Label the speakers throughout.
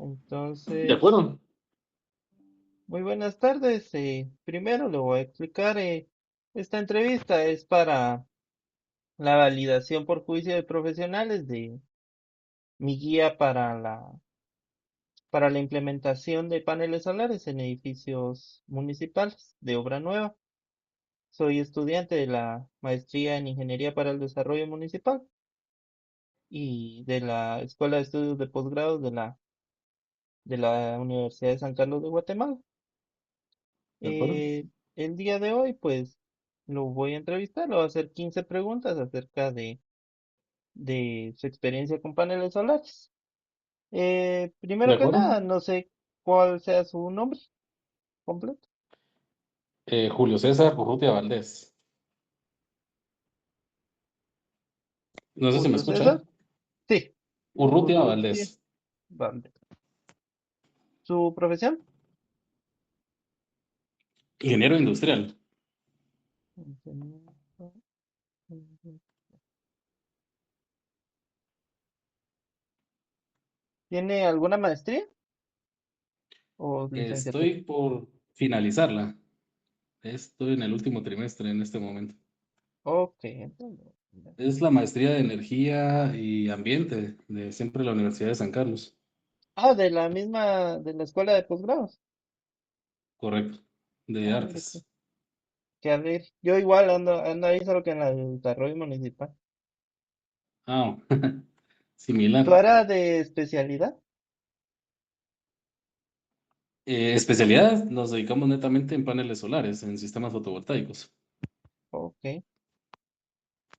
Speaker 1: De
Speaker 2: Entonces,
Speaker 1: acuerdo,
Speaker 2: muy buenas tardes. Primero le voy a explicar, esta entrevista es para la validación por juicio de profesionales de mi guía para la implementación de paneles solares en edificios municipales de obra nueva. Soy estudiante de la maestría en Ingeniería para el Desarrollo Municipal y de la Escuela de Estudios de Posgrado de la Universidad de San Carlos de Guatemala.
Speaker 1: de acuerdo,
Speaker 2: Eh, el día de hoy, pues, lo voy a entrevistar, le voy a hacer 15 preguntas acerca de su experiencia con paneles solares.
Speaker 1: de
Speaker 2: Primero que
Speaker 1: acuerdo.
Speaker 2: nada, no sé cuál sea su nombre completo.
Speaker 1: Julio César Urrutia Valdés. No sé si me
Speaker 2: Julio
Speaker 1: escucha.
Speaker 2: César. Sí,
Speaker 1: Urrutia
Speaker 2: Urrutia.
Speaker 1: Valdés,
Speaker 2: Vale. ¿Su profesión?
Speaker 1: ingeniero industrial.
Speaker 2: ¿Tiene alguna maestría o licenciatura?
Speaker 1: Estoy por finalizarla. Estoy en el último trimestre en este momento.
Speaker 2: Ok, entiendo.
Speaker 1: Es la maestría de energía y ambiente de siempre la Universidad de San Carlos.
Speaker 2: Ah, de la misma, de la escuela de posgrados.
Speaker 1: Correcto. De
Speaker 2: Ah, mire,
Speaker 1: artes.
Speaker 2: qué alegre. Yo igual ando ahí, solo que en la del desarrollo municipal.
Speaker 1: Ah,
Speaker 2: ¿Tu
Speaker 1: similar.
Speaker 2: área de especialidad?
Speaker 1: Especialidad, nos dedicamos netamente en paneles solares, en sistemas fotovoltaicos.
Speaker 2: Ok.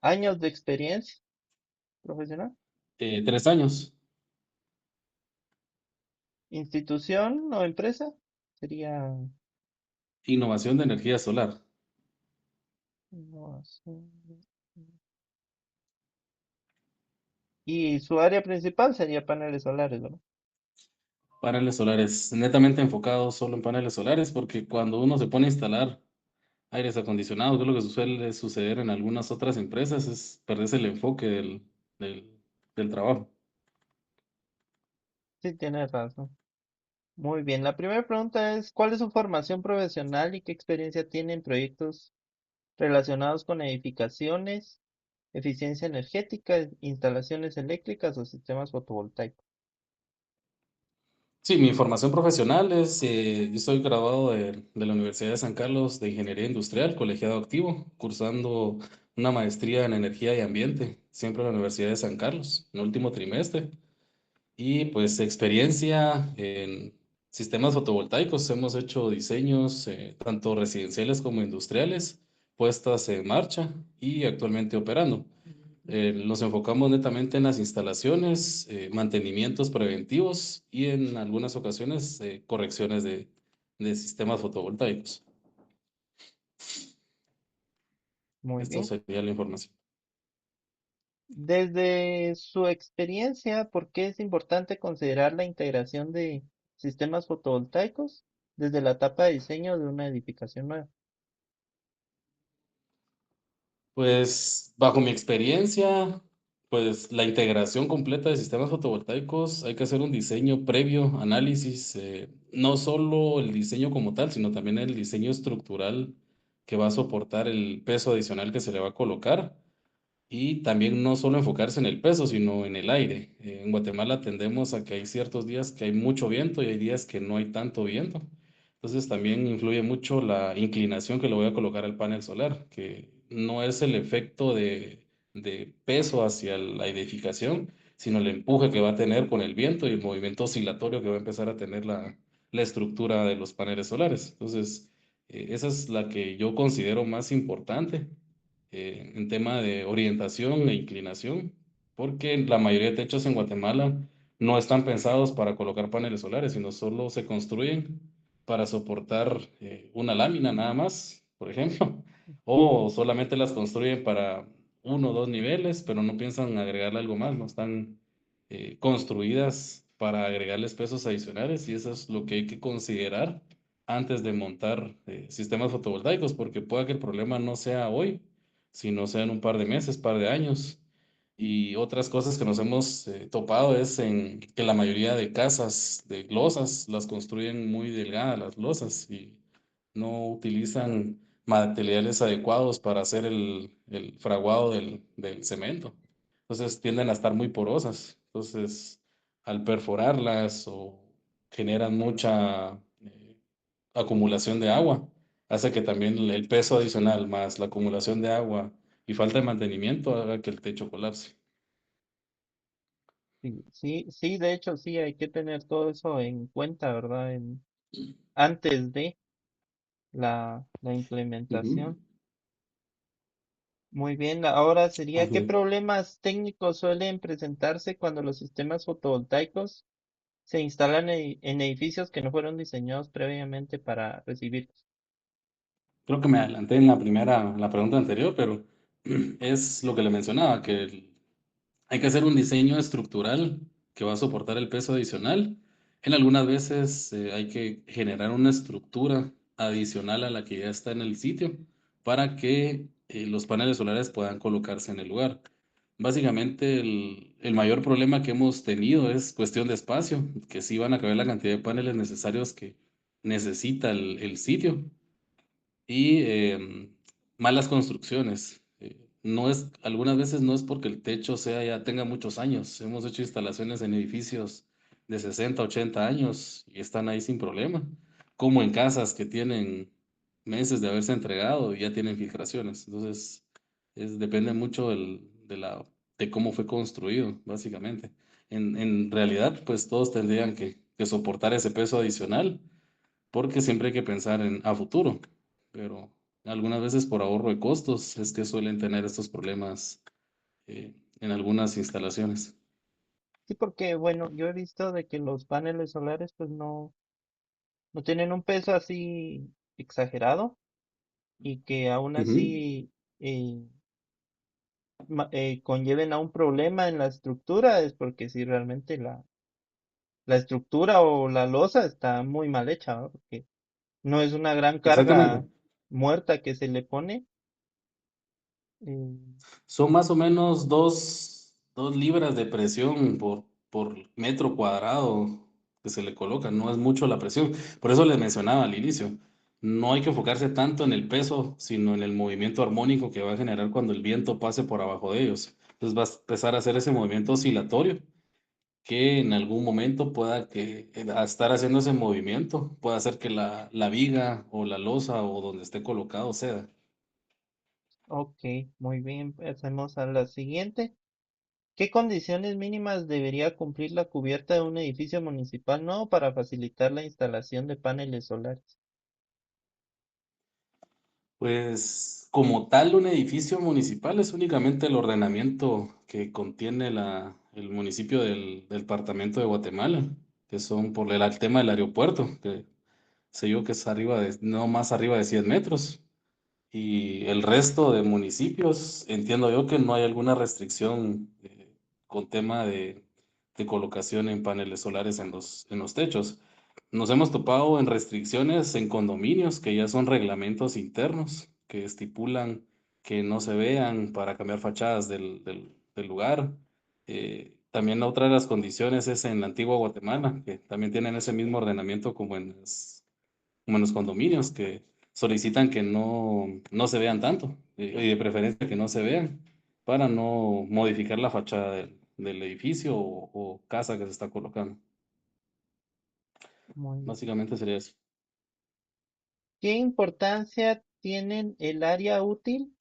Speaker 2: ¿Años de experiencia profesional?
Speaker 1: 3 años.
Speaker 2: ¿Institución o empresa? Sería...
Speaker 1: Innovación de energía solar.
Speaker 2: innovación. Y su área principal sería paneles solares, ¿no?
Speaker 1: Paneles solares, netamente enfocados solo en paneles solares, porque cuando uno se pone a instalar aires acondicionados, que es lo que suele suceder en algunas otras empresas, es perderse el enfoque del, del trabajo.
Speaker 2: Sí, tiene razón. Muy bien. La primera pregunta es, ¿cuál es su formación profesional y qué experiencia tiene en proyectos relacionados con edificaciones, eficiencia energética, instalaciones eléctricas o sistemas fotovoltaicos?
Speaker 1: Sí, mi formación profesional es, yo soy graduado de la Universidad de San Carlos de Ingeniería Industrial, colegiado activo, cursando una maestría en energía y ambiente, siempre en la Universidad de San Carlos, en el último trimestre. Y pues experiencia en sistemas fotovoltaicos. Hemos hecho diseños tanto residenciales como industriales, puestas en marcha y actualmente operando. Nos enfocamos netamente en las instalaciones, mantenimientos preventivos y en algunas ocasiones correcciones de sistemas fotovoltaicos.
Speaker 2: Muy
Speaker 1: Esto
Speaker 2: bien.
Speaker 1: sería la información.
Speaker 2: Desde su experiencia, ¿por qué es importante considerar la integración de sistemas fotovoltaicos desde la etapa de diseño de una edificación nueva?
Speaker 1: Pues bajo mi experiencia, pues la integración completa de sistemas fotovoltaicos, hay que hacer un diseño previo, análisis, no solo el diseño como tal, sino también el diseño estructural que va a soportar el peso adicional que se le va a colocar. Y también no solo enfocarse en el peso, sino en el aire. En Guatemala tendemos a que hay ciertos días que hay mucho viento y hay días que no hay tanto viento. Entonces también influye mucho la inclinación que le voy a colocar al panel solar, que no es el efecto de peso hacia la edificación, sino el empuje que va a tener con el viento y el movimiento oscilatorio que va a empezar a tener la estructura de los paneles solares. Entonces, esa es la que yo considero más importante en tema de orientación e inclinación, porque la mayoría de techos en Guatemala no están pensados para colocar paneles solares, sino solo se construyen para soportar una lámina nada más, por ejemplo, o solamente las construyen para 1 o 2 niveles, pero no piensan agregarle algo más, no están construidas para agregarles pesos adicionales y eso es lo que hay que considerar antes de montar sistemas fotovoltaicos, porque puede que el problema no sea hoy, sino sea en un par de meses, par de años. Y otras cosas que nos hemos topado es en que la mayoría de casas de losas las construyen muy delgadas las losas y no utilizan materiales adecuados para hacer el fraguado del cemento. Entonces tienden a estar muy porosas. Entonces, al perforarlas o generan mucha acumulación de agua, hace que también el peso adicional más la acumulación de agua y falta de mantenimiento haga que el techo colapse.
Speaker 2: Sí, sí, sí, de hecho sí, hay que tener todo eso en cuenta, ¿verdad? Antes de la
Speaker 1: Ujú.
Speaker 2: implementación. Muy bien, ahora sería,
Speaker 1: Así
Speaker 2: ¿qué
Speaker 1: es.
Speaker 2: problemas técnicos suelen presentarse cuando los sistemas fotovoltaicos se instalan en edificios que no fueron diseñados previamente para recibirlos?
Speaker 1: Creo que me adelanté en la pregunta anterior, pero es lo que le mencionaba, que hay que hacer un diseño estructural que va a soportar el peso adicional. En algunas veces hay que generar una estructura adicional a la que ya está en el sitio para que los paneles solares puedan colocarse en el lugar. Básicamente, el mayor problema que hemos tenido es cuestión de espacio, que sí van a caber la cantidad de paneles necesarios que necesita el sitio y malas construcciones. No es, algunas veces no es porque el techo sea ya tenga muchos años. Hemos hecho instalaciones en edificios de 60 80 años y están ahí sin problema. Como en casas que tienen meses de haberse entregado y ya tienen filtraciones. Entonces, depende mucho de cómo fue construido, básicamente. En realidad, pues todos tendrían que soportar ese peso adicional porque siempre hay que pensar a futuro, pero algunas veces por ahorro de costos es que suelen tener estos problemas en algunas instalaciones.
Speaker 2: Sí, porque bueno, yo he visto de que los paneles solares pues no tienen un peso así exagerado y que aún
Speaker 1: Ujú.
Speaker 2: así conlleven a un problema en la estructura, es porque si realmente la estructura o la losa está muy mal hecha, ¿no? Porque no es una gran
Speaker 1: Exactamente.
Speaker 2: carga muerta que se le pone. eh,
Speaker 1: Son más o menos dos libras de presión por metro cuadrado que se le coloca. No es mucho la presión. Por eso les mencionaba al inicio. No hay que enfocarse tanto en el peso, sino en el movimiento armónico que va a generar cuando el viento pase por abajo de ellos. Entonces va a empezar a hacer ese movimiento oscilatorio que en algún momento pueda a estar haciendo ese movimiento, pueda hacer que la viga o la losa o donde esté colocado ceda.
Speaker 2: ok, muy bien, pasemos a la siguiente. ¿Qué condiciones mínimas debería cumplir la cubierta de un edificio municipal nuevo para facilitar la instalación de paneles solares?
Speaker 1: Pues como tal, un edificio municipal es únicamente el ordenamiento que contiene el municipio del departamento de Guatemala, que son por el tema del aeropuerto, que sé yo que es no más arriba de 100 metros. Y el resto de municipios, entiendo yo que no hay alguna restricción con tema de colocación en paneles solares en los techos. Nos hemos topado en restricciones en condominios, que ya son reglamentos internos, que estipulan que no se vean para cambiar fachadas del lugar. También otra de las condiciones es en la antigua Guatemala, que también tienen ese mismo ordenamiento como en los condominios, que solicitan que no se vean tanto, y de preferencia que no se vean, para no modificar la fachada del edificio o casa que se está colocando.
Speaker 2: Muy bien.
Speaker 1: Básicamente sería eso.
Speaker 2: ¿Qué importancia tienen el área útil,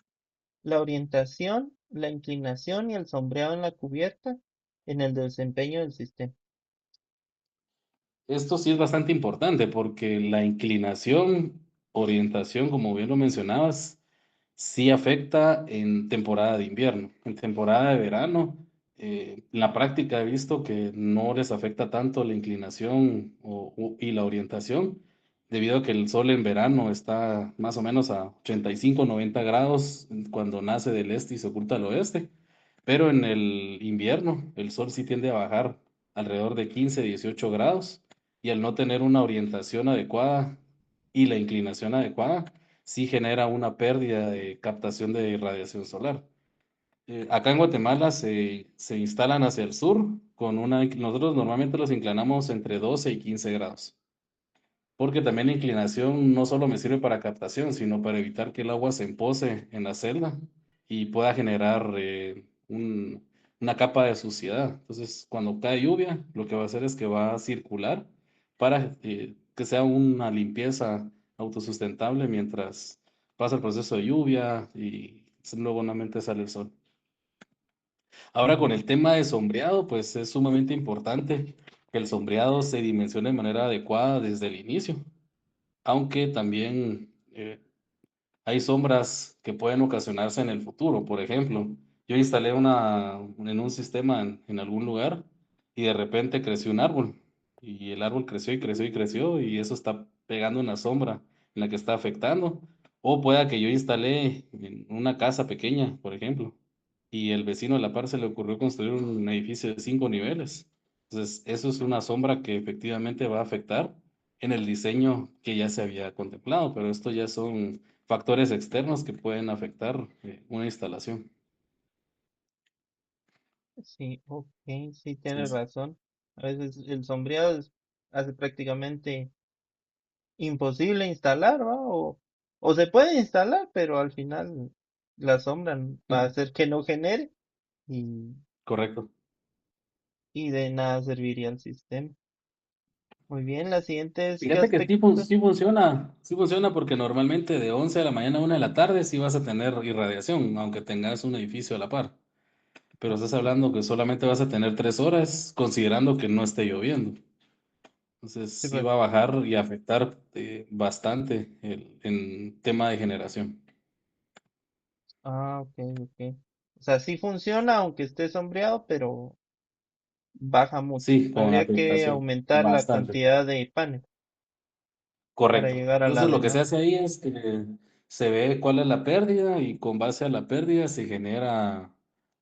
Speaker 2: la orientación, la inclinación y el sombreado en la cubierta en el desempeño del sistema?
Speaker 1: Esto sí es bastante importante porque la inclinación, orientación, como bien lo mencionabas, sí afecta en temporada de invierno. En temporada de verano, en la práctica he visto que no les afecta tanto la inclinación y la orientación, debido a que el sol en verano está más o menos a 85, 90 grados cuando nace del este y se oculta al oeste. Pero en el invierno, el sol sí tiende a bajar alrededor de 15, 18 grados y al no tener una orientación adecuada y la inclinación adecuada, sí genera una pérdida de captación de radiación solar. Acá en Guatemala se instalan hacia el sur con nosotros normalmente los inclinamos entre 12 y 15 grados, porque también la inclinación no solo me sirve para captación, sino para evitar que el agua se empose en la celda y pueda generar una capa de suciedad. Entonces, cuando cae lluvia, lo que va a hacer es que va a circular para que sea una limpieza autosustentable mientras pasa el proceso de lluvia y luego nuevamente sale el sol. Ahora con
Speaker 2: Ujú.
Speaker 1: el tema de sombreado, pues es sumamente importante que el sombreado se dimensione de manera adecuada desde el inicio, aunque también hay sombras que pueden ocasionarse en el futuro. Por ejemplo, yo instalé en un sistema en algún lugar y de repente creció un árbol y el árbol creció y creció y creció y eso está pegando una sombra en la que está afectando. O pueda que yo instalé en una casa pequeña, por ejemplo, y el vecino de la par se le ocurrió construir un edificio de 5 niveles. Entonces, eso es una sombra que efectivamente va a afectar en el diseño que ya se había contemplado, pero esto ya son factores externos que pueden afectar una instalación.
Speaker 2: Sí, ok, sí,
Speaker 1: Sí,
Speaker 2: tienes razón. A veces el sombreado hace prácticamente imposible instalar, ¿va? O se puede instalar, pero al final la sombra va a hacer que no genere y,
Speaker 1: correcto.
Speaker 2: y de nada serviría el sistema. Muy bien, la siguiente es ¿qué
Speaker 1: Fíjate que
Speaker 2: aspecto?
Speaker 1: sí funciona porque normalmente de 11 de la mañana a 1 de la tarde sí vas a tener irradiación, aunque tengas un edificio a la par. Pero estás
Speaker 2: Ok,
Speaker 1: hablando que solamente vas a tener 3 horas, considerando que no esté lloviendo. Entonces
Speaker 2: sí,
Speaker 1: sí va a bajar y afectar bastante en tema de generación.
Speaker 2: ok, ok. O sea, sí funciona aunque esté sombreado, pero baja mucho.
Speaker 1: Sí, con
Speaker 2: Habría que
Speaker 1: afectación,
Speaker 2: aumentar la
Speaker 1: bastante.
Speaker 2: cantidad de paneles para
Speaker 1: Correcto.
Speaker 2: llegar a la
Speaker 1: Entonces lo que se
Speaker 2: demanda.
Speaker 1: hace ahí es que se ve cuál es la pérdida y con base a la pérdida se genera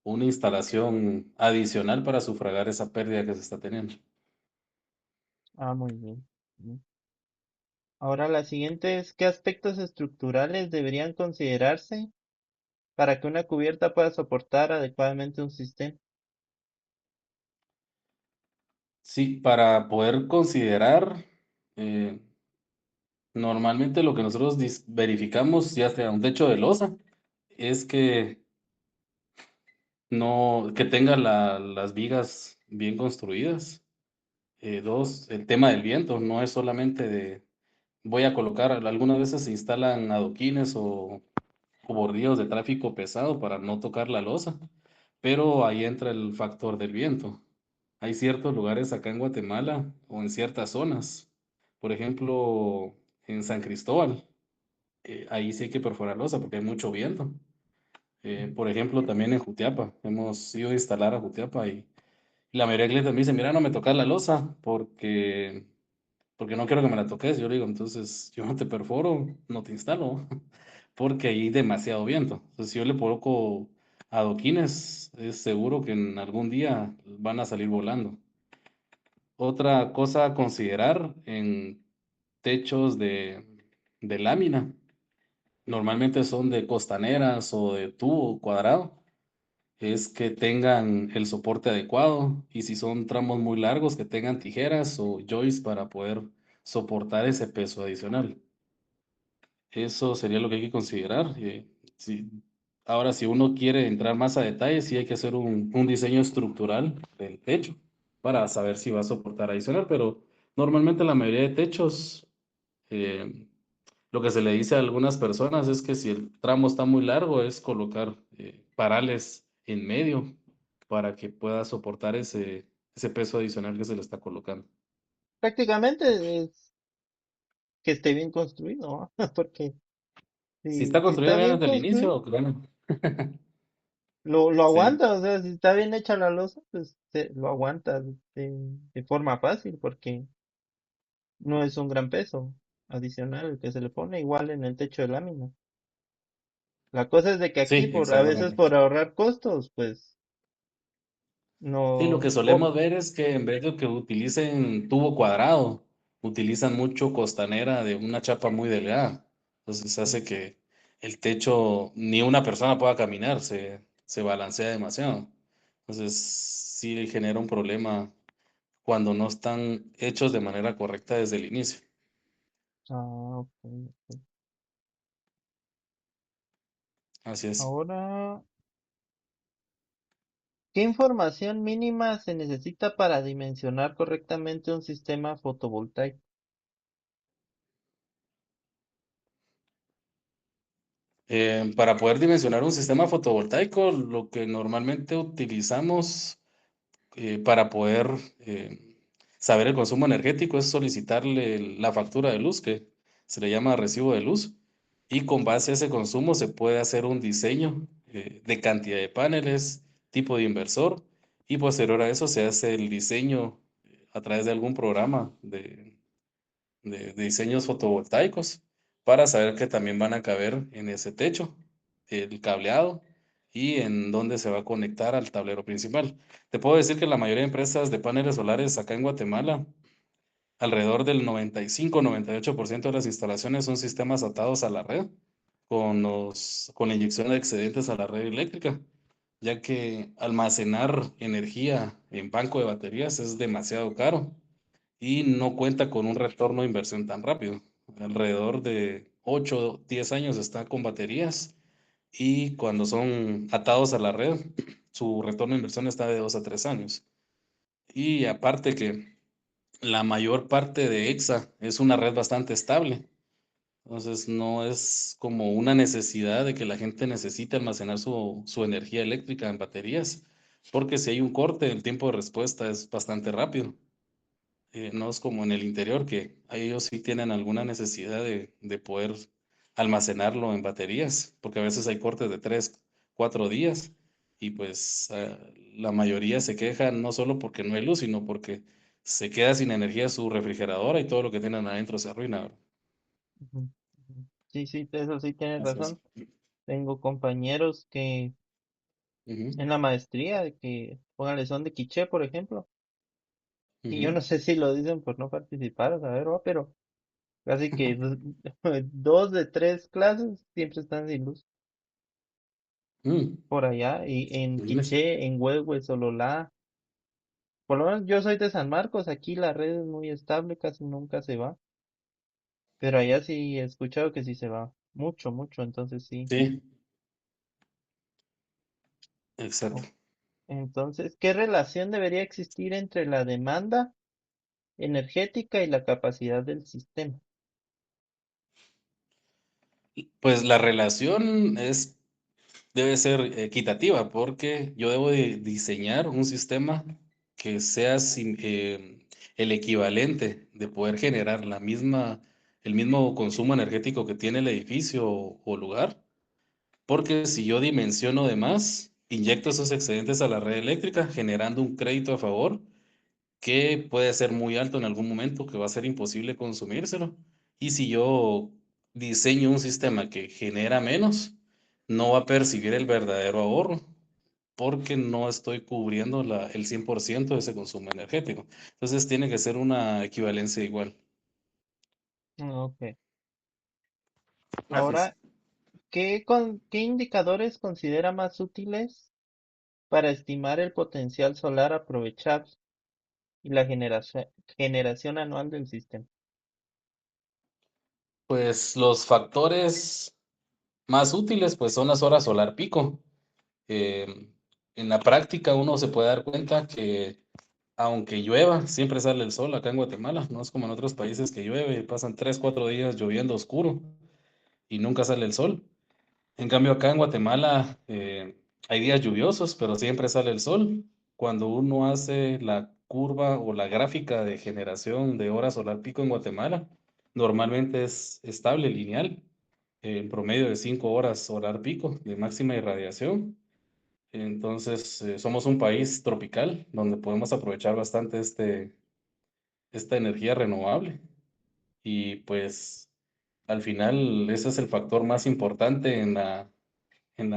Speaker 1: una instalación adicional para sufragar esa pérdida que se está teniendo.
Speaker 2: Ah, muy bien. Mm. Ahora la siguiente es ¿qué aspectos estructurales deberían considerarse para que una cubierta pueda soportar adecuadamente un sistema?
Speaker 1: Sí, para poder considerar, eh, normalmente lo que nosotros verificamos, ya sea un techo de losa, es que no, que tenga las vigas bien construidas. Dos, el tema del viento, no es solamente de voy a colocar, algunas veces se instalan adoquines o bordillos de tráfico pesado para no tocar la losa, pero ahí entra el factor del viento. Hay ciertos lugares acá en Guatemala o en ciertas zonas, por ejemplo, en San Cristóbal, ahí sí hay que perforar losa porque hay mucho viento. Por ejemplo, también en Jutiapa, hemos ido a instalar a Jutiapa y la mayoría de clientes me dicen, mira, no me tocas la losa porque no quiero que me la toques. Yo le digo, entonces yo no te perforo, no te instalo, porque hay demasiado viento. Entonces, si yo le coloco adoquines, es seguro que en algún día van a salir volando. Otra cosa a considerar en techos de lámina, normalmente son de costaneras o de tubo cuadrado, es que tengan el soporte adecuado y si son tramos muy largos, que tengan tijeras o joists para poder soportar ese peso adicional. Eso sería lo que hay que considerar. Si, ahora, si uno quiere entrar más a detalle, sí hay que hacer un diseño estructural del techo para saber si va a soportar adicional, pero normalmente la mayoría de techos, eh, lo que se le dice a algunas personas es que si el tramo está muy largo, es colocar parales en medio para que pueda soportar ese peso adicional que se le está colocando.
Speaker 2: Prácticamente es que esté bien construido, ¿va? Porque
Speaker 1: Si está
Speaker 2: si está
Speaker 1: construido bien
Speaker 2: bien
Speaker 1: desde el
Speaker 2: construido,
Speaker 1: inicio, bueno,
Speaker 2: lo
Speaker 1: sí,
Speaker 2: aguanta, o sea, si está bien hecha la losa, pues lo aguanta de forma fácil, porque no es un gran peso adicional el que se le pone, igual en el techo de lámina. La cosa es de que aquí,
Speaker 1: sí,
Speaker 2: a veces
Speaker 1: exactamente.
Speaker 2: por ahorrar costos, pues
Speaker 1: Sí, lo
Speaker 2: no,
Speaker 1: que solemos ver es que en vez de que utilicen tubo cuadrado, utilizan mucho costanera de una chapa muy delgada. Entonces hace que el techo ni una persona pueda caminar. se balancea demasiado. Entonces, sí genera un problema cuando no están hechos de manera correcta desde el inicio.
Speaker 2: Ah, ok, ok.
Speaker 1: Así es.
Speaker 2: Ahora, ¿qué información mínima se necesita para dimensionar correctamente un sistema fotovoltaico?
Speaker 1: Para poder dimensionar un sistema fotovoltaico, lo que normalmente utilizamos para poder saber el consumo energético es solicitarle la factura de luz, que se le llama recibo de luz, y con base a ese consumo se puede hacer un diseño de cantidad de paneles, tipo de inversor, y posterior a eso se hace el diseño a través de algún programa de diseños fotovoltaicos para saber que también van a caber en ese techo, el cableado y en dónde se va a conectar al tablero principal. Te puedo decir que la mayoría de empresas de paneles solares acá en Guatemala, alrededor del 95-98% de las instalaciones son sistemas atados a la red con la inyección de excedentes a la red eléctrica, ya que almacenar energía en banco de baterías es demasiado caro y no cuenta con un retorno de inversión tan rápido. Alrededor de 8 o 10 años está con baterías y cuando son atados a la red, su retorno de inversión está de 2 a 3 años. Y aparte que la mayor parte de EXA es una red bastante estable, entonces no es como una necesidad de que la gente necesite almacenar su energía eléctrica en baterías, porque si hay un corte, el tiempo de respuesta es bastante rápido. No es como en el interior, que ellos sí tienen alguna necesidad de poder almacenarlo en baterías, porque a veces hay cortes de 3, 4 días y pues la mayoría se queja no solo porque no hay luz, sino porque se queda sin energía su refrigeradora y todo lo que tienen adentro se arruina, ¿verdad?
Speaker 2: Ujú, ujú. Sí, sí, eso sí tienes
Speaker 1: Así es.
Speaker 2: razón. Tengo compañeros que
Speaker 1: Ujú,
Speaker 2: en la maestría, de que, póngale, son de Quiché, por ejemplo, y yo
Speaker 1: ujú,
Speaker 2: no sé si lo dicen por no participar, a saber, pero casi que dos de tres clases siempre están sin luz
Speaker 1: mm,
Speaker 2: por allá, y en
Speaker 1: órale.
Speaker 2: Quiché, en Huehue, Sololá. Por lo menos yo soy de San Marcos, aquí la red es muy estable, casi nunca se va, pero allá sí he escuchado que sí se va, mucho, mucho, entonces sí.
Speaker 1: Sí, exacto.
Speaker 2: O- Entonces, ¿qué relación debería existir entre la demanda energética y la capacidad del sistema?
Speaker 1: Pues la relación debe ser equitativa porque yo debo de diseñar un sistema que sea el equivalente de poder generar el mismo consumo energético que tiene el edificio o lugar. Porque si yo dimensiono de más, inyecto esos excedentes a la red eléctrica generando un crédito a favor que puede ser muy alto en algún momento, que va a ser imposible consumírselo. Y si yo diseño un sistema que genera menos, no va a percibir el verdadero ahorro, porque no estoy cubriendo el 100% de ese consumo energético. Entonces tiene que ser una equivalencia igual.
Speaker 2: Ok.
Speaker 1: Así es.
Speaker 2: Ahora, ¿qué indicadores considera más útiles para estimar el potencial solar aprovechable y la generación anual del sistema?
Speaker 1: Pues los factores más útiles pues son las horas solar pico. Em, en la práctica uno se puede dar cuenta que aunque llueva, siempre sale el sol acá en Guatemala. No es como en otros países que llueve, pasan 3, 4 días lloviendo oscuro y nunca sale el sol. En cambio, acá en Guatemala hay días lluviosos, pero siempre sale el sol. Cuando uno hace la curva o la gráfica de generación de horas solar pico en Guatemala, normalmente es estable, lineal, en promedio de 5 horas solar pico de máxima irradiación. Entonces, somos un país tropical donde podemos aprovechar bastante esta energía renovable y pues al final ese es el factor más importante en la, en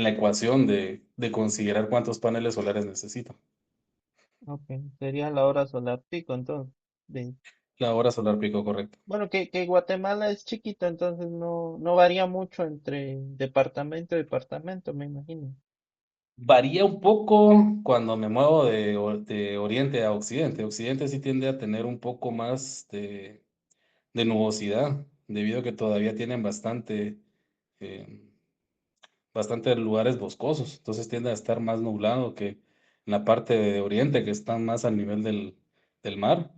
Speaker 1: la ecuación de considerar cuántos paneles solares necesito.
Speaker 2: Ok, sería la hora solar pico, entonces.
Speaker 1: La hora solar pico, correcto.
Speaker 2: Bueno, que Guatemala es chiquito, entonces no varía mucho entre departamento y departamento, me imagino.
Speaker 1: Varía un poco cuando me muevo de oriente a occidente. Occidente sí tiende a tener un poco más de nubosidad, debido a que todavía tienen eh, bastante lugares boscosos. Entonces tiende a estar más nublado que en la parte de oriente, que está más al nivel del mar.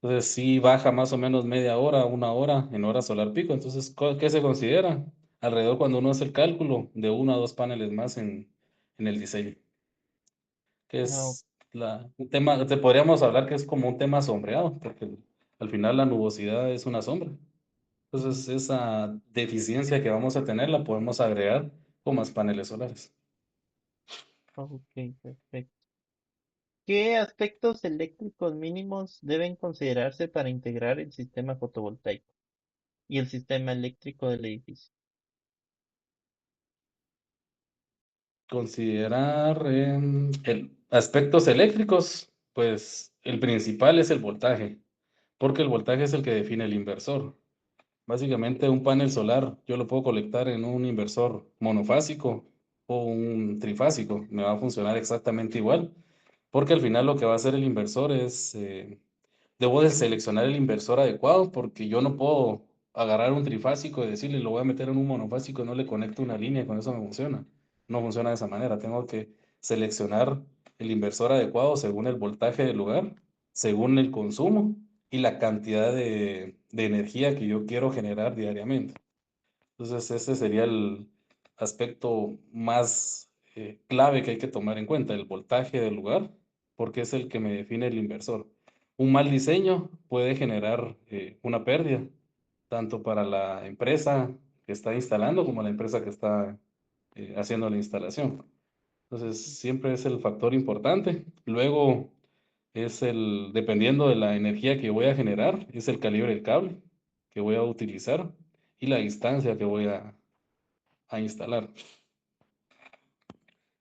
Speaker 1: Entonces sí baja más o menos media hora, una hora en hora solar pico. Entonces, ¿qué se considera? Alrededor cuando uno hace el cálculo de uno a dos paneles más en el diseño, que
Speaker 2: Ah,
Speaker 1: es un tema, te podríamos hablar que es como un tema sombreado, porque al final la nubosidad es una sombra. Entonces, esa deficiencia que vamos a tener la podemos agregar con más paneles solares.
Speaker 2: ok, perfecto. ¿Qué aspectos eléctricos mínimos deben considerarse para integrar el sistema fotovoltaico y el sistema eléctrico del edificio?
Speaker 1: Considerar aspectos eléctricos, pues el principal es el voltaje, porque el voltaje es el que define el inversor. Básicamente un panel solar yo lo puedo conectar en un inversor monofásico o un trifásico, me va a funcionar exactamente igual, porque al final lo que va a hacer el inversor es debo de seleccionar el inversor adecuado porque yo no puedo agarrar un trifásico y decirle lo voy a meter en un monofásico y no le conecto una línea y con eso no funciona. No funciona de esa manera. Tengo que seleccionar el inversor adecuado según el voltaje del lugar, según el consumo y la cantidad de energía que yo quiero generar diariamente. Entonces, ese sería el aspecto más clave que hay que tomar en cuenta, el voltaje del lugar, porque es el que me define el inversor. Un mal diseño puede generar una pérdida, tanto para la empresa que está instalando como la empresa que está haciendo la instalación. Entonces, siempre es el factor importante. Luego es dependiendo de la energía que voy a generar, es el calibre del cable que voy a utilizar y la distancia que voy a instalar.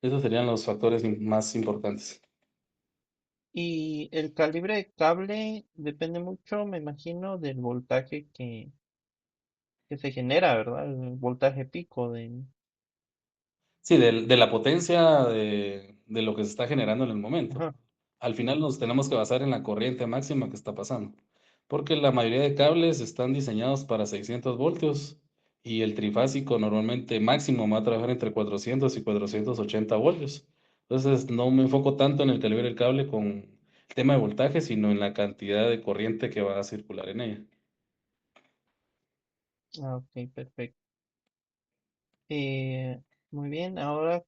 Speaker 1: Esos serían los factores más importantes.
Speaker 2: Y el calibre de cable depende mucho, me imagino, del voltaje que se genera, ¿verdad? El voltaje pico de...
Speaker 1: Sí, de la potencia de lo que se está generando en el momento.
Speaker 2: Ajá.
Speaker 1: Al final nos tenemos que basar en la corriente máxima que está pasando, porque la mayoría de cables están diseñados para 600 voltios y el trifásico normalmente máximo va a trabajar entre 400 y 480 voltios. Entonces no me enfoco tanto en el calibre del cable con el tema de voltaje, sino en la cantidad de corriente que va a circular en ella.
Speaker 2: Ah, ok, perfecto. Eh, muy bien, ahora,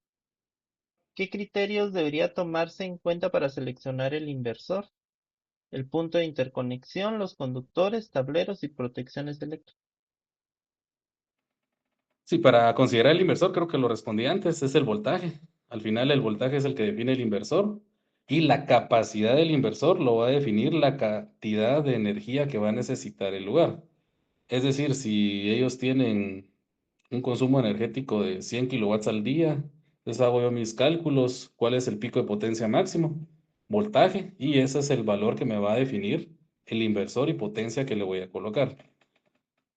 Speaker 2: ¿qué criterios debería tomarse en cuenta para seleccionar el inversor? El punto de interconexión, los conductores, tableros y protecciones eléctricas.
Speaker 1: Sí, para considerar el inversor, creo que lo respondí antes, es el voltaje. Al final, el voltaje es el que define el inversor y la capacidad del inversor lo va a definir la cantidad de energía que va a necesitar el lugar. Es decir, si ellos tienen un consumo energético de 100 kilowatts al día, entonces hago yo mis cálculos, cuál es el pico de potencia máximo, voltaje, y ese es el valor que me va a definir el inversor y potencia que le voy a colocar.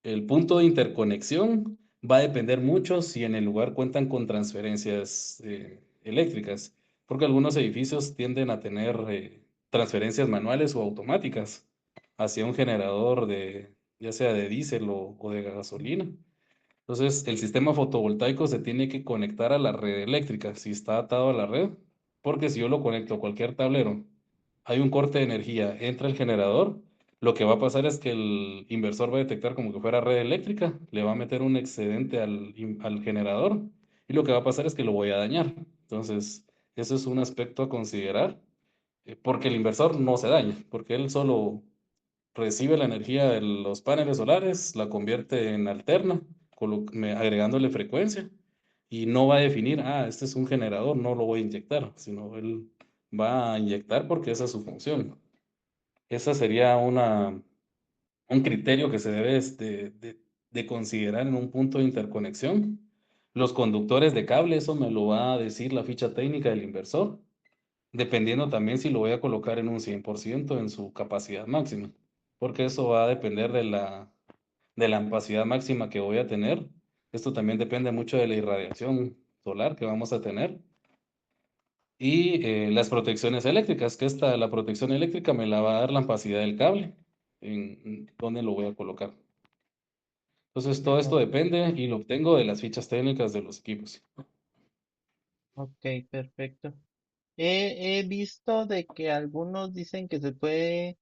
Speaker 1: El punto de interconexión va a depender mucho si en el lugar cuentan con transferencias eléctricas, porque algunos edificios tienden a tener transferencias manuales o automáticas hacia un generador ya sea de diésel o de gasolina. Entonces, el sistema fotovoltaico se tiene que conectar a la red eléctrica, si está atado a la red, porque si yo lo conecto a cualquier tablero, hay un corte de energía, entra el generador, lo que va a pasar es que el inversor va a detectar como que fuera red eléctrica, le va a meter un excedente al generador y lo que va a pasar es que lo voy a dañar. Entonces, eso es un aspecto a considerar, porque el inversor no se daña, porque él solo recibe la energía de los paneles solares, la convierte en alterna, agregándole frecuencia y no va a definir, este es un generador, no lo voy a inyectar, sino él va a inyectar porque esa es su función. Esa sería un criterio que se debe de considerar en un punto de interconexión. Los conductores de cable, eso me lo va a decir la ficha técnica del inversor, dependiendo también si lo voy a colocar en un 100% en su capacidad máxima. porque eso va a depender de la capacidad máxima que voy a tener. Esto también depende mucho de la irradiación solar que vamos a tener y las protecciones eléctricas, que la protección eléctrica me la va a dar la capacidad del cable, en dónde lo voy a colocar. Entonces, todo esto
Speaker 2: O-
Speaker 1: depende y lo obtengo de las fichas técnicas de los equipos.
Speaker 2: ok, perfecto. He visto de que algunos dicen que se puede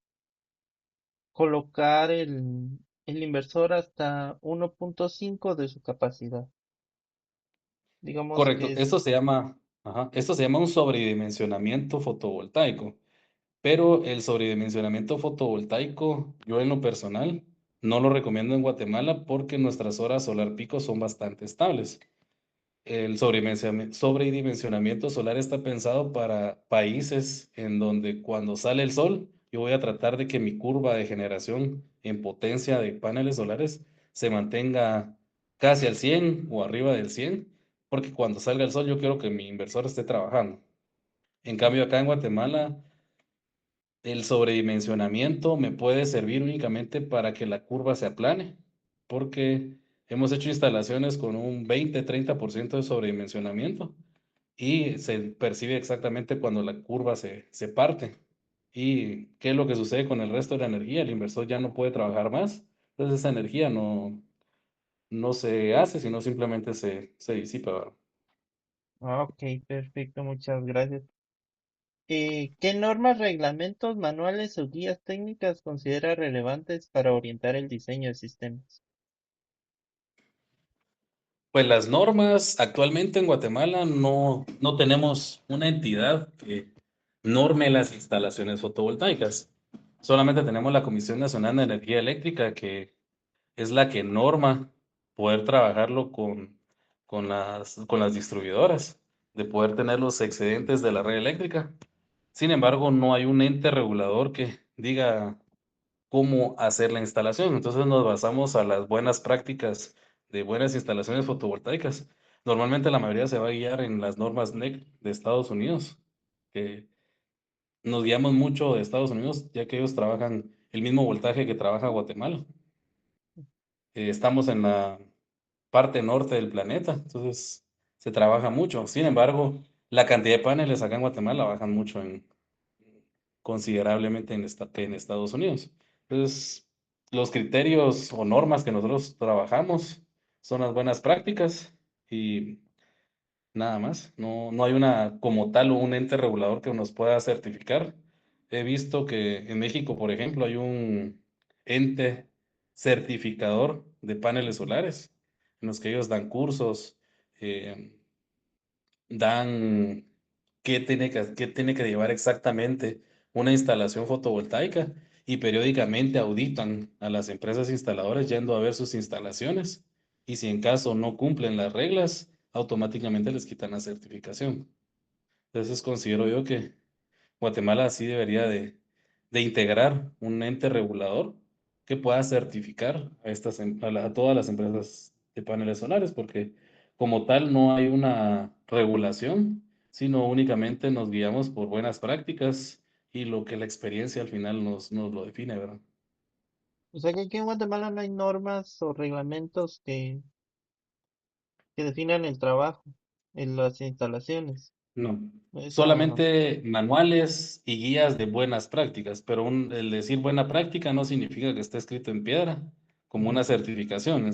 Speaker 2: colocar el inversor hasta 1.5 de su capacidad. Digamos que
Speaker 1: Correcto,
Speaker 2: es...
Speaker 1: esto se llama un sobredimensionamiento fotovoltaico, pero el sobredimensionamiento fotovoltaico, yo en lo personal, no lo recomiendo en Guatemala porque nuestras horas solar pico son bastante estables. El sobredimensionamiento solar está pensado para países en donde cuando sale el sol, yo voy a tratar de que mi curva de generación en potencia de paneles solares se mantenga casi al 100 o arriba del 100, porque cuando salga el sol yo quiero que mi inversor esté trabajando. En cambio, acá en Guatemala, el sobredimensionamiento me puede servir únicamente para que la curva se aplane, porque hemos hecho instalaciones con un 20-30% de sobredimensionamiento y se percibe exactamente cuando la curva se parte. ¿Y qué es lo que sucede con el resto de la energía? El inversor ya no puede trabajar más, entonces esa energía no se hace, sino simplemente se disipa, ¿verdad?
Speaker 2: Ah, ok, perfecto, muchas gracias. ¿Qué normas, reglamentos, manuales o guías técnicas considera relevantes para orientar el diseño de sistemas?
Speaker 1: Pues las normas, actualmente en Guatemala no tenemos una entidad que norme las instalaciones fotovoltaicas. Solamente tenemos la Comisión Nacional de Energía Eléctrica, que es la que norma poder trabajarlo con las distribuidoras, de poder tener los excedentes de la red eléctrica. Sin embargo, no hay un ente regulador que diga cómo hacer la instalación. Entonces nos basamos a las buenas prácticas de buenas instalaciones fotovoltaicas. Normalmente la mayoría se va a guiar en las normas NEC de Estados Unidos, que nos guiamos mucho de Estados Unidos, ya que ellos trabajan el mismo voltaje que trabaja Guatemala. Estamos en la parte norte del planeta, entonces se trabaja mucho. Sin embargo, la cantidad de paneles acá en Guatemala bajan mucho considerablemente que en Estados Unidos. Entonces, los criterios o normas que nosotros trabajamos son las buenas prácticas y nada más. No hay una como tal o un ente regulador que nos pueda certificar. He visto que en México, por ejemplo, hay un ente certificador de paneles solares en los que ellos dan cursos, eh, dan qué tiene que llevar exactamente una instalación fotovoltaica y periódicamente auditan a las empresas instaladoras yendo a ver sus instalaciones y si en caso no cumplen las reglas, automáticamente les quitan la certificación. Entonces considero yo que Guatemala sí debería de integrar un ente regulador que pueda certificar a todas las empresas de paneles solares, porque como tal no hay una regulación, sino únicamente nos guiamos por buenas prácticas y lo que la experiencia al final nos lo define, ¿verdad?
Speaker 2: O sea que aquí en Guatemala no hay normas o reglamentos que definan el trabajo en las instalaciones.
Speaker 1: No,
Speaker 2: Es nada más.
Speaker 1: solamente manuales y guías de buenas prácticas, pero el decir buena práctica no significa que esté escrito en piedra, como una
Speaker 2: Ujú.
Speaker 1: certificación.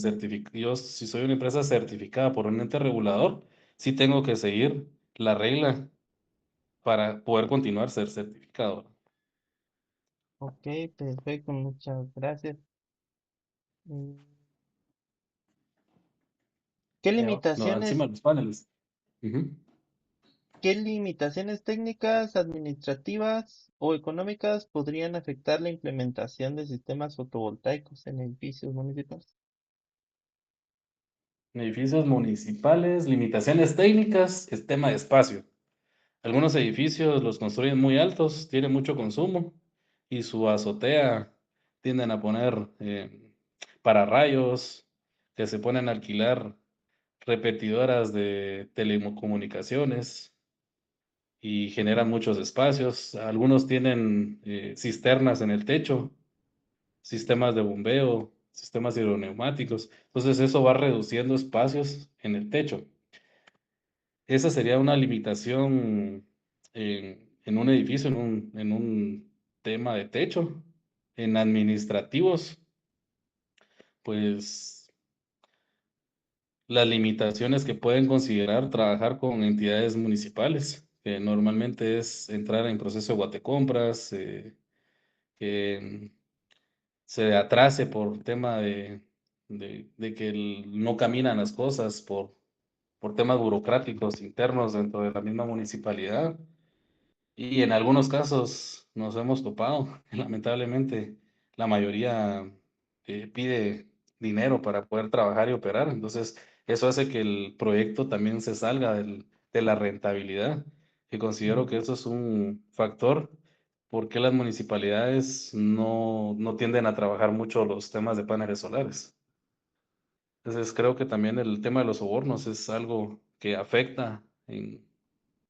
Speaker 1: Yo, si soy una empresa certificada por un ente regulador, sí tengo que seguir la regla para poder continuar ser certificado.
Speaker 2: Ok, perfecto, muchas gracias. Mm, ¿Qué
Speaker 1: No, encima
Speaker 2: limitaciones,
Speaker 1: de los paneles. Ujú.
Speaker 2: qué limitaciones técnicas, administrativas o económicas podrían afectar la implementación de sistemas fotovoltaicos en edificios municipales?
Speaker 1: Edificios municipales, limitaciones técnicas, es tema de espacio. Algunos edificios los construyen muy altos, tienen mucho consumo y su azotea tienden a poner pararrayos que se ponen a alquilar repetidoras de telecomunicaciones y generan muchos espacios. Algunos tienen cisternas en el techo sistemas de bombeo, sistemas hidroneumáticos. Entonces eso va reduciendo espacios en el techo. Esa sería una limitación en un edificio, en un tema de techo. En administrativos, pues las limitaciones que pueden considerar trabajar con entidades municipales, que normalmente es entrar en proceso de guatecompras, que se atrase por tema de que no caminan las cosas por temas burocráticos internos dentro de la misma municipalidad. Y en algunos casos nos hemos topado, lamentablemente, la mayoría pide dinero para poder trabajar y operar. Entonces, eso hace que el proyecto también se salga de la rentabilidad. Y considero
Speaker 2: Mm.
Speaker 1: que eso es un factor porque las municipalidades no tienden a trabajar mucho los temas de paneles solares. Entonces, creo que también el tema de los sobornos es algo que afecta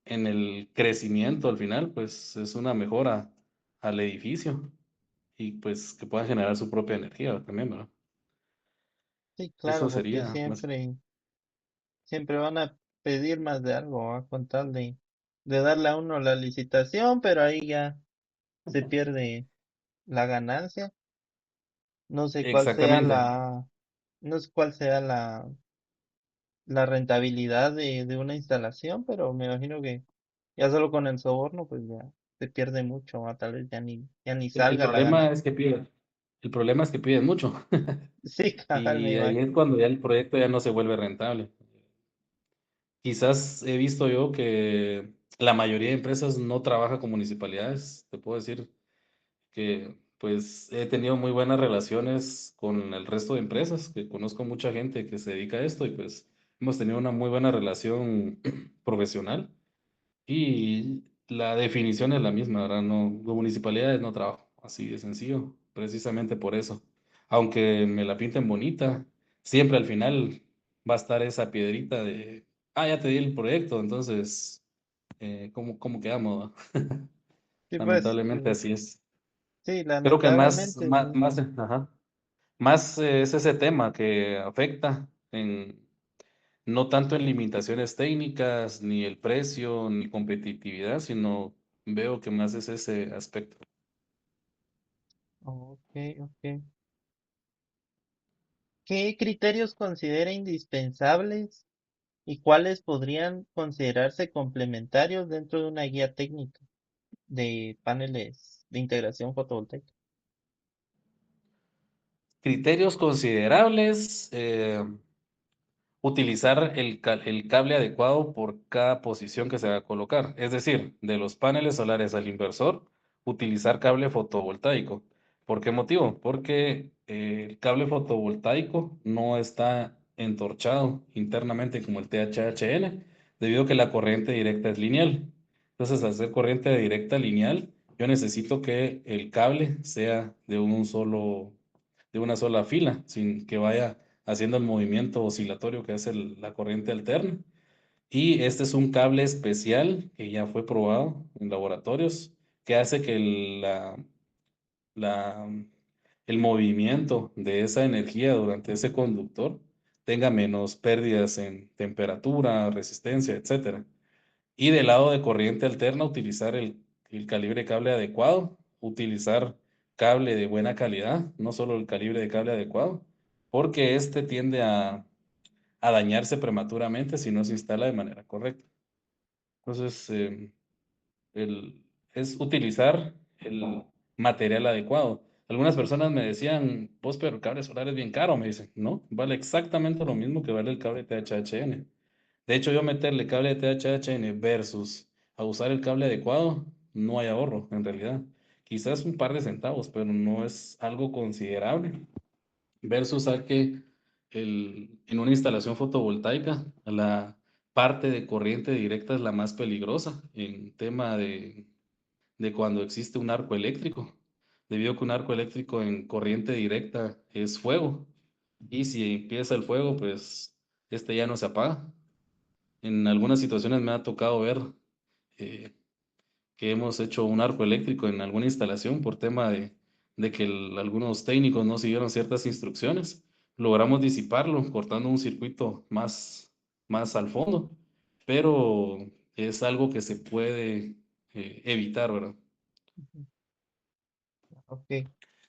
Speaker 1: en el crecimiento al final, pues es una mejora al edificio y pues que puedan generar su propia energía también, ¿verdad?
Speaker 2: Sí,
Speaker 1: Eso
Speaker 2: claro, porque
Speaker 1: sería más.
Speaker 2: siempre van a pedir más de algo, con tal de darle a uno la licitación, pero ahí ya se pierde la ganancia. No sé cuál sea
Speaker 1: Exactamente,
Speaker 2: no sé cuál sea la rentabilidad de una instalación, pero me imagino que ya solo con el soborno, pues ya se pierde mucho, tal vez ya ni
Speaker 1: el
Speaker 2: salga la
Speaker 1: problema
Speaker 2: ganancia.
Speaker 1: es que piden, el problema es que piden mucho
Speaker 2: Sí, cabal, me
Speaker 1: y ahí
Speaker 2: imagino.
Speaker 1: es cuando ya el proyecto ya no se vuelve rentable. Quizás he visto yo que la mayoría de empresas no trabaja con municipalidades, te puedo decir que pues he tenido muy buenas relaciones con el resto de empresas, que conozco mucha gente que se dedica a esto y pues hemos tenido una muy buena relación profesional y la definición es la misma, ¿verdad? No, con municipalidades no trabajo, así de sencillo, precisamente por eso. Aunque me la pinten bonita, siempre al final va a estar esa piedrita de, ya te di el proyecto, entonces, ¿cómo quedamos, va?
Speaker 2: Sí, pues,
Speaker 1: Lamentablemente así es.
Speaker 2: sí,
Speaker 1: Creo que más,
Speaker 2: lamentablemente,
Speaker 1: más,
Speaker 2: sí.
Speaker 1: más, ajá, más es ese tema que afecta no tanto en limitaciones técnicas, ni el precio, ni competitividad, sino veo que más es ese aspecto.
Speaker 2: Ok, ok. ¿Qué criterios considera indispensables y cuáles podrían considerarse complementarios dentro de una guía técnica de paneles de integración fotovoltaica?
Speaker 1: Criterios considerables, utilizar el cable adecuado por cada posición que se va a colocar. Es decir, de los paneles solares al inversor, utilizar cable fotovoltaico. ¿Por qué motivo? Porque el cable fotovoltaico no está entorchado internamente como el THHN, debido a que la corriente directa es lineal. Entonces, al ser corriente directa lineal, yo necesito que el cable sea de una sola fila, sin que vaya haciendo el movimiento oscilatorio que hace la corriente alterna. Y este es un cable especial que ya fue probado en laboratorios, que hace que la- el movimiento de esa energía durante ese conductor tenga menos pérdidas en temperatura, resistencia, etcétera. Y del lado de corriente alterna, utilizar el calibre de cable adecuado, utilizar cable de buena calidad, no solo el calibre de cable adecuado, porque este tiende a dañarse prematuramente si no se instala de manera correcta. Entonces, el, es utilizar el material adecuado. Algunas personas me decían, pues, pero el cable solar es bien caro, me dicen, no, vale exactamente lo mismo que vale el cable THHN. De hecho, yo meterle cable de THHN versus a usar el cable adecuado, no hay ahorro en realidad. Quizás un par de centavos, pero no es algo considerable. Versus a que en una instalación fotovoltaica, la parte de corriente directa es la más peligrosa en tema de cuando existe un arco eléctrico, debido a que un arco eléctrico en corriente directa es fuego. Y si empieza el fuego, pues este ya no se apaga. En algunas situaciones me ha tocado ver eh, que hemos hecho un arco eléctrico en alguna instalación por tema de que algunos técnicos no siguieron ciertas instrucciones. Logramos disiparlo cortando un circuito más al fondo, pero es algo que se puede evitar, ¿verdad?
Speaker 2: Ujú. Ok.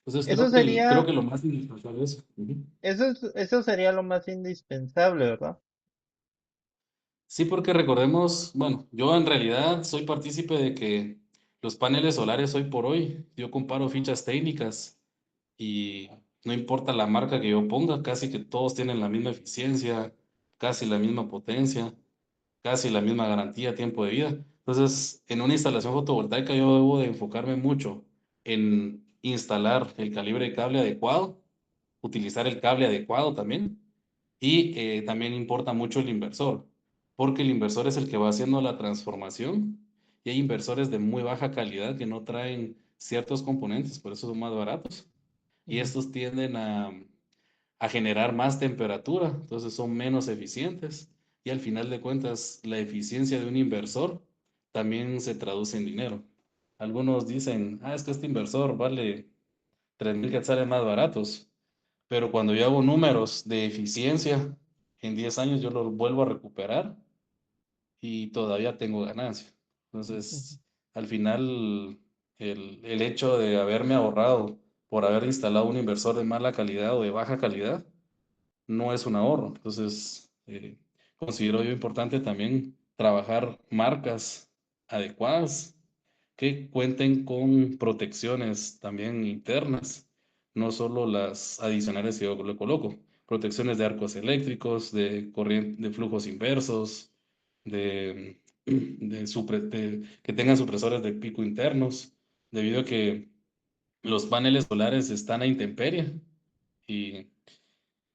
Speaker 1: Entonces
Speaker 2: Eso
Speaker 1: creo
Speaker 2: sería,
Speaker 1: que lo más indispensable es... Ujú.
Speaker 2: eso sería lo más indispensable, ¿verdad?
Speaker 1: Sí, porque recordemos, bueno, yo en realidad soy partícipe de que los paneles solares hoy por hoy, yo comparo fichas técnicas y no importa la marca que yo ponga, casi que todos tienen la misma eficiencia, casi la misma potencia, casi la misma garantía, tiempo de vida. Entonces, en una instalación fotovoltaica yo debo de enfocarme mucho en instalar el calibre de cable adecuado, utilizar el cable adecuado también, y también importa mucho el inversor, porque el inversor es el que va haciendo la transformación y hay inversores de muy baja calidad que no traen ciertos componentes, por eso son más baratos. Y
Speaker 2: Ujú,
Speaker 1: estos tienden a generar más temperatura, entonces son menos eficientes. Y al final de cuentas, la eficiencia de un inversor también se traduce en dinero. Algunos dicen, es que este inversor vale 3,000 quetzales más baratos, pero cuando yo hago números de eficiencia, en 10 años yo los vuelvo a recuperar y todavía tengo ganancia.
Speaker 2: ujú.
Speaker 1: Entonces, al final, el hecho de haberme ahorrado por haber instalado un inversor de mala calidad o de baja calidad, no es un ahorro. Entonces, considero yo importante también trabajar marcas adecuadas que cuenten con protecciones también internas, no solo las adicionales que yo le coloco, protecciones de arcos eléctricos, de corriente, de flujos inversos, de, que tengan supresores de pico internos, debido a que los paneles solares están a intemperie y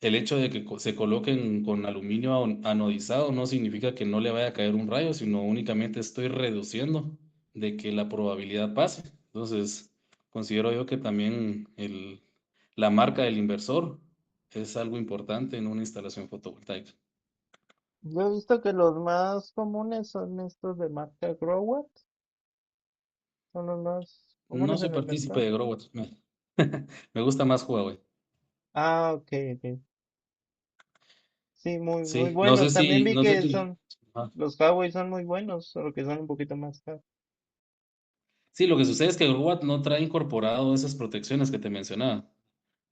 Speaker 1: el hecho de que se coloquen con aluminio anodizado no significa que no le vaya a caer un rayo, sino únicamente estoy reduciendo de que la probabilidad pase. Entonces, considero yo que también la marca del inversor es algo importante en una instalación fotovoltaica.
Speaker 2: Yo he visto que los más comunes son estos de marca Growatt, son los más
Speaker 1: No
Speaker 2: comunes
Speaker 1: soy
Speaker 2: en el
Speaker 1: partícipe
Speaker 2: mercado.
Speaker 1: de Growatt. Me gusta más Huawei.
Speaker 2: Ah, ok, ok. Sí, muy, muy
Speaker 1: Sí, no sé
Speaker 2: buenos. También
Speaker 1: si,
Speaker 2: vi
Speaker 1: no sé
Speaker 2: que
Speaker 1: si,
Speaker 2: son,
Speaker 1: ah,
Speaker 2: los Huawei son muy buenos, solo que son un poquito más caros.
Speaker 1: sí, lo que sucede es que Growatt no trae incorporado esas protecciones que te mencionaba.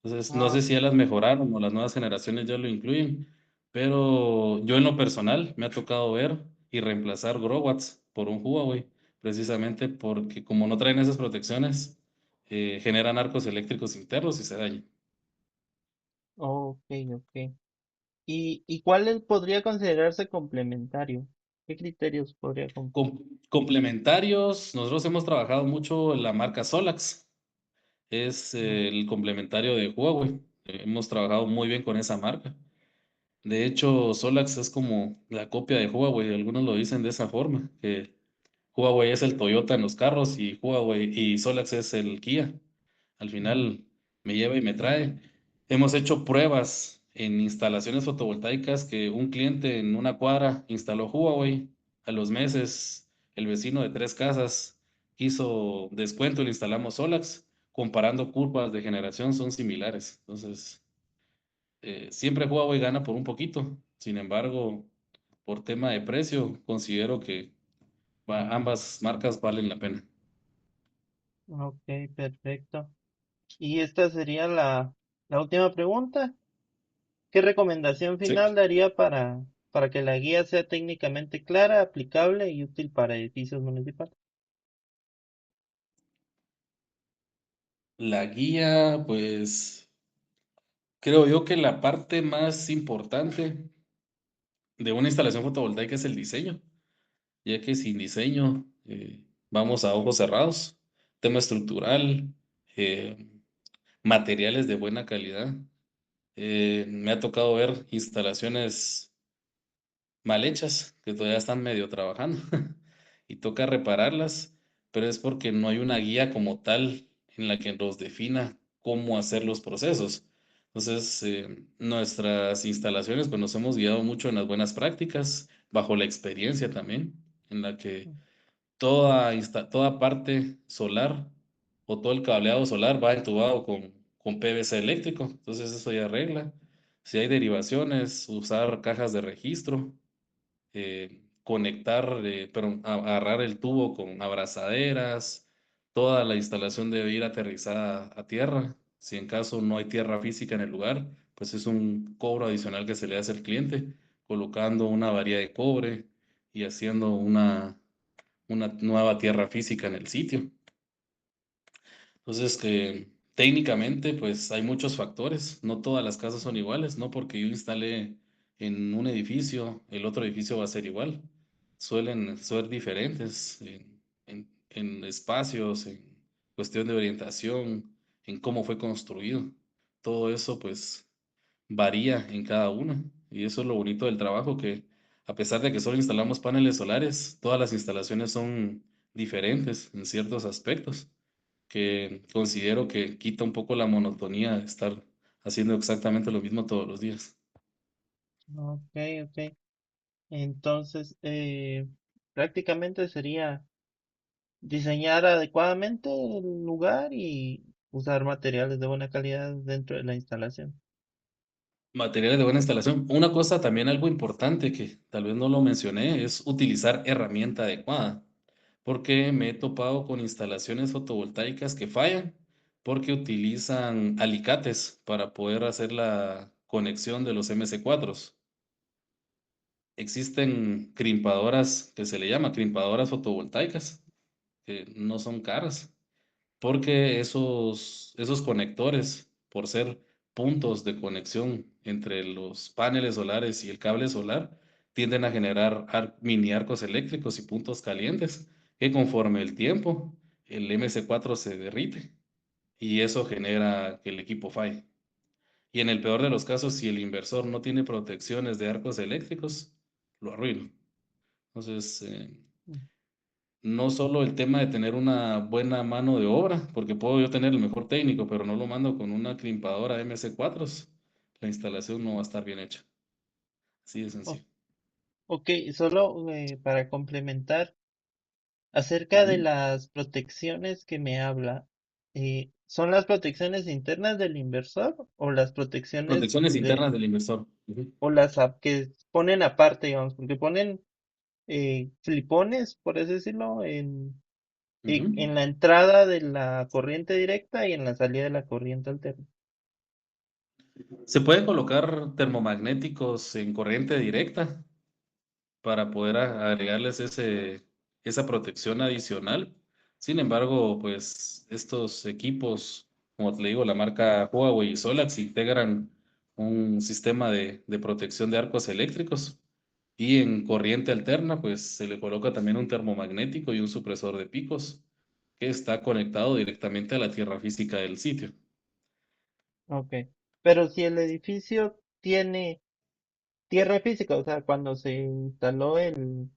Speaker 1: Entonces, no
Speaker 2: Ah,
Speaker 1: sé si
Speaker 2: ok.
Speaker 1: ya las mejoraron o las nuevas generaciones ya lo incluyen, pero yo en lo personal me ha tocado ver y reemplazar Growatts por un Huawei, precisamente porque como no traen esas protecciones, generan arcos eléctricos internos y se dañan.
Speaker 2: Ok, ok. ¿Y cuál podría considerarse complementario? ¿Qué criterios podría
Speaker 1: Complementarios, nosotros hemos trabajado mucho en la marca Solax, es
Speaker 2: no,
Speaker 1: el complementario de Huawei. Hemos trabajado muy bien con esa marca. De hecho, Solax es como la copia de Huawei, algunos lo dicen de esa forma, que Huawei es el Toyota en los carros y Huawei y Solax es el Kia. Al
Speaker 2: no,
Speaker 1: final me lleva y me trae. Hemos hecho pruebas en instalaciones fotovoltaicas que un cliente en una cuadra instaló Huawei. A los meses, el vecino de 3 casas hizo descuento y le instalamos Solax. Comparando curvas de generación son similares. Entonces, siempre Huawei gana por un poquito. Sin embargo, por tema de precio, considero que ambas marcas valen la pena.
Speaker 2: ok, perfecto. Y esta sería la última pregunta. ¿Qué recomendación
Speaker 1: Sí.
Speaker 2: final daría para que la guía sea técnicamente clara, aplicable y útil para edificios municipales?
Speaker 1: La guía, pues creo yo que la parte más importante de una instalación fotovoltaica es el diseño, ya que sin diseño vamos a ojos cerrados. Tema estructural, eh, materiales de buena calidad. Me ha tocado ver instalaciones mal hechas, que todavía están medio trabajando y toca repararlas, pero es porque no hay una guía como tal en la que nos defina cómo hacer los procesos. Entonces, nuestras instalaciones, pues nos hemos guiado mucho en las buenas prácticas, bajo la experiencia también, en la que toda parte solar o todo el cableado solar va entubado con PVC eléctrico, entonces eso ya arregla. Si hay derivaciones, usar cajas de registro, conectar, pero agarrar el tubo con abrazaderas, toda la instalación debe ir aterrizada a tierra. Si en caso no hay tierra física en el lugar, pues es un cobro adicional que se le hace al cliente, colocando una varilla de cobre y haciendo una nueva tierra física en el sitio. Entonces, técnicamente, pues hay muchos factores. No todas las casas son iguales, no porque yo instalé en un edificio, el otro edificio va a ser igual. Suelen ser diferentes en espacios, en cuestión de orientación, en cómo fue construido. Todo eso, pues, varía en cada una. Y eso es lo bonito del trabajo, que a pesar de que solo instalamos paneles solares, todas las instalaciones son diferentes en ciertos aspectos que considero que quita un poco la monotonía de estar haciendo exactamente lo mismo todos los días.
Speaker 2: Ok, ok. Entonces, prácticamente sería diseñar adecuadamente el lugar y usar materiales de buena calidad dentro de la instalación.
Speaker 1: Materiales de buena instalación. Una cosa también algo importante que tal vez no lo mencioné es utilizar herramienta adecuada, porque me he topado con instalaciones fotovoltaicas que fallan porque utilizan alicates para poder hacer la conexión de los MC4. Existen crimpadoras que se le llama crimpadoras fotovoltaicas, que no son caras, porque esos conectores, por ser puntos de conexión entre los paneles solares y el cable solar, tienden a generar mini arcos eléctricos y puntos calientes, que conforme el tiempo, el MC4 se derrite y eso genera que el equipo falle. Y en el peor de los casos, si el inversor no tiene protecciones de arcos eléctricos, lo arruina. Entonces,
Speaker 2: Mm.
Speaker 1: no solo el tema de tener una buena mano de obra, porque puedo yo tener el mejor técnico, pero no lo mando con una crimpadora MC4, la instalación no va a estar bien hecha. Así de
Speaker 2: Oh,
Speaker 1: sencillo.
Speaker 2: ok, solo para complementar, acerca de
Speaker 1: Ujú.
Speaker 2: las protecciones que me habla, ¿son las protecciones internas del inversor o las protecciones
Speaker 1: Protecciones
Speaker 2: de,
Speaker 1: internas del inversor. Ujú.
Speaker 2: o que ponen aparte, digamos, porque ponen flipones, por así decirlo,
Speaker 1: Ujú.
Speaker 2: en la entrada de la corriente directa y en la salida de la corriente alterna?
Speaker 1: Se pueden colocar termomagnéticos en corriente directa para poder agregarles esa protección adicional. Sin embargo, pues estos equipos, como te digo, la marca Huawei y Solax integran un sistema de protección de arcos eléctricos y en corriente alterna, pues se le coloca también un termomagnético y un supresor de picos que está conectado directamente a la tierra física del sitio.
Speaker 2: Ok. Pero si el edificio tiene tierra física, o sea, cuando se instaló el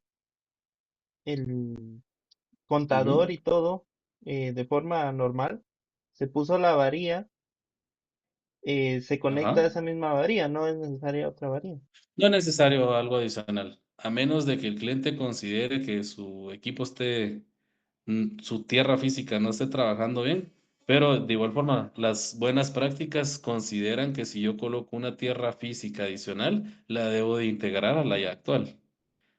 Speaker 2: contador
Speaker 1: Ujú.
Speaker 2: y todo de forma normal, se puso la varilla, se conecta a
Speaker 1: Ajá.
Speaker 2: esa misma varilla, no es necesaria otra varilla.
Speaker 1: No es necesario algo adicional, a menos de que el cliente considere que su equipo esté, su tierra física no esté trabajando bien, pero de igual forma, las buenas prácticas consideran que si yo coloco una tierra física adicional, la debo de integrar a la ya actual.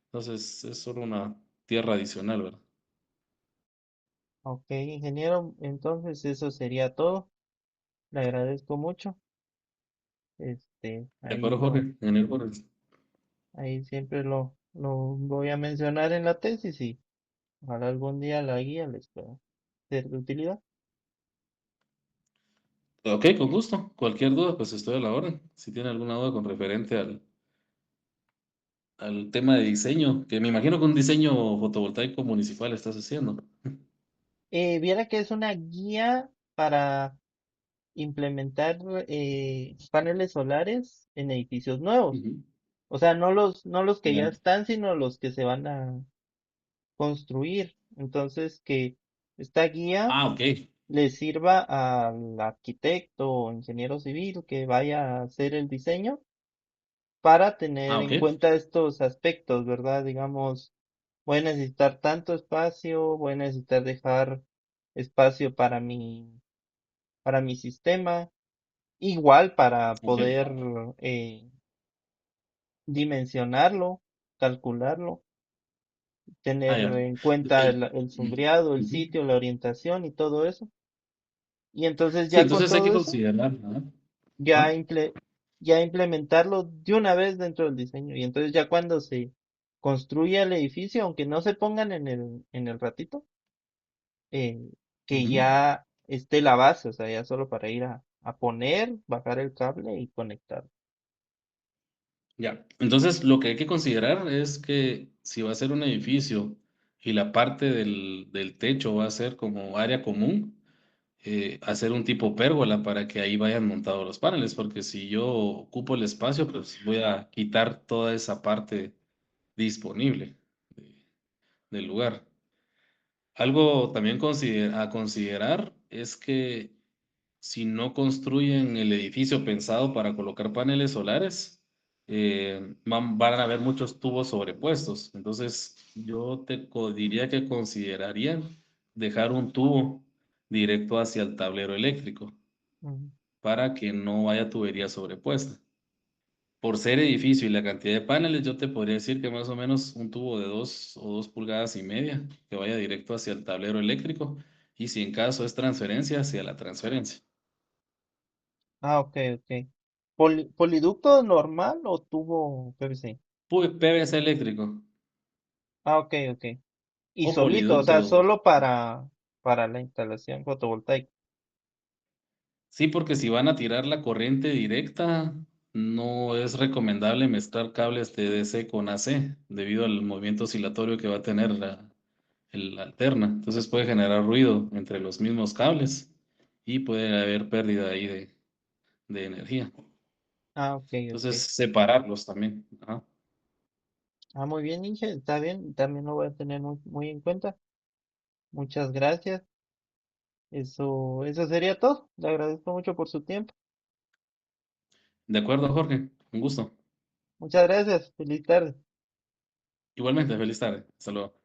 Speaker 1: Entonces, es solo una tierra adicional, ¿verdad?
Speaker 2: Ok, ingeniero, entonces eso sería todo. Le agradezco mucho.
Speaker 1: De acuerdo, Jorge, en el Jorge.
Speaker 2: Ahí siempre lo voy a mencionar en la tesis y ojalá algún día la guía les pueda ser de utilidad.
Speaker 1: Ok, con gusto. Cualquier duda, pues estoy a la orden. Si tiene alguna duda con referente al tema de diseño, que me imagino que un diseño fotovoltaico municipal estás haciendo.
Speaker 2: Viera que es una guía para implementar paneles solares en edificios nuevos.
Speaker 1: Ujú.
Speaker 2: O sea, no los que ya
Speaker 1: Ya.
Speaker 2: están, sino los que se van a construir. Entonces, que esta guía
Speaker 1: Ah, ok.
Speaker 2: le sirva al arquitecto o ingeniero civil que vaya a hacer el diseño para tener
Speaker 1: Ah, ok.
Speaker 2: en cuenta estos aspectos, ¿verdad? Digamos, voy a necesitar tanto espacio, voy a necesitar dejar espacio para mi sistema, igual para
Speaker 1: Ok.
Speaker 2: poder dimensionarlo, calcularlo,
Speaker 1: Ah,
Speaker 2: tener
Speaker 1: ya.
Speaker 2: en cuenta
Speaker 1: Y-
Speaker 2: el
Speaker 1: mm,
Speaker 2: sombreado, el
Speaker 1: ujú.
Speaker 2: sitio, la orientación y todo eso. Y entonces
Speaker 1: Sí,
Speaker 2: ya con
Speaker 1: entonces hay que
Speaker 2: todo eso,
Speaker 1: considerar, ¿no?
Speaker 2: ya,
Speaker 1: Ajá.
Speaker 2: ya implementarlo de una vez dentro del diseño. Y entonces ya cuando se construya el edificio, aunque no se pongan en el ratito, eh, que
Speaker 1: Ujú.
Speaker 2: ya esté la base, o sea, ya solo para ir a poner, bajar el cable y conectar.
Speaker 1: Ya. Entonces, lo que hay que considerar es que si va a ser un edificio y la parte del techo va a ser como área común, hacer un tipo pérgola para que ahí vayan montados los paneles, porque si yo ocupo el espacio, pues voy a quitar toda esa parte disponible de- del lugar. Algo también a considerar es que si no construyen el edificio pensado para colocar paneles solares, van a haber muchos tubos sobrepuestos. Entonces, yo diría que considerarían dejar un tubo directo hacia el tablero eléctrico
Speaker 2: Ujú.
Speaker 1: para que no haya tubería sobrepuesta. Por ser edificio y la cantidad de paneles, yo te podría decir que más o menos un tubo de 2 o 2,5 pulgadas que vaya directo hacia el tablero eléctrico y si en caso es transferencia, hacia la transferencia.
Speaker 2: Ah, ok, ok. ¿Poliducto normal o tubo PVC?
Speaker 1: PVC eléctrico
Speaker 2: Ah, ok, ok. Y
Speaker 1: o
Speaker 2: solito, o
Speaker 1: poliducto.
Speaker 2: sea, solo para la instalación fotovoltaica.
Speaker 1: Sí, porque si van a tirar la corriente directa, no es recomendable mezclar cables de DC con AC debido al movimiento oscilatorio que va a tener el alterna. Entonces puede generar ruido entre los mismos cables y puede haber pérdida ahí de energía.
Speaker 2: Ah, ok,
Speaker 1: Entonces
Speaker 2: ok.
Speaker 1: separarlos también. Ajá.
Speaker 2: Ah, muy bien, Inge, está bien, también lo voy a tener muy en cuenta. Muchas gracias. Eso sería todo. Le agradezco mucho por su tiempo.
Speaker 1: De acuerdo, Jorge. Un gusto.
Speaker 2: Muchas gracias. Feliz tarde.
Speaker 1: Igualmente, feliz tarde. Hasta luego.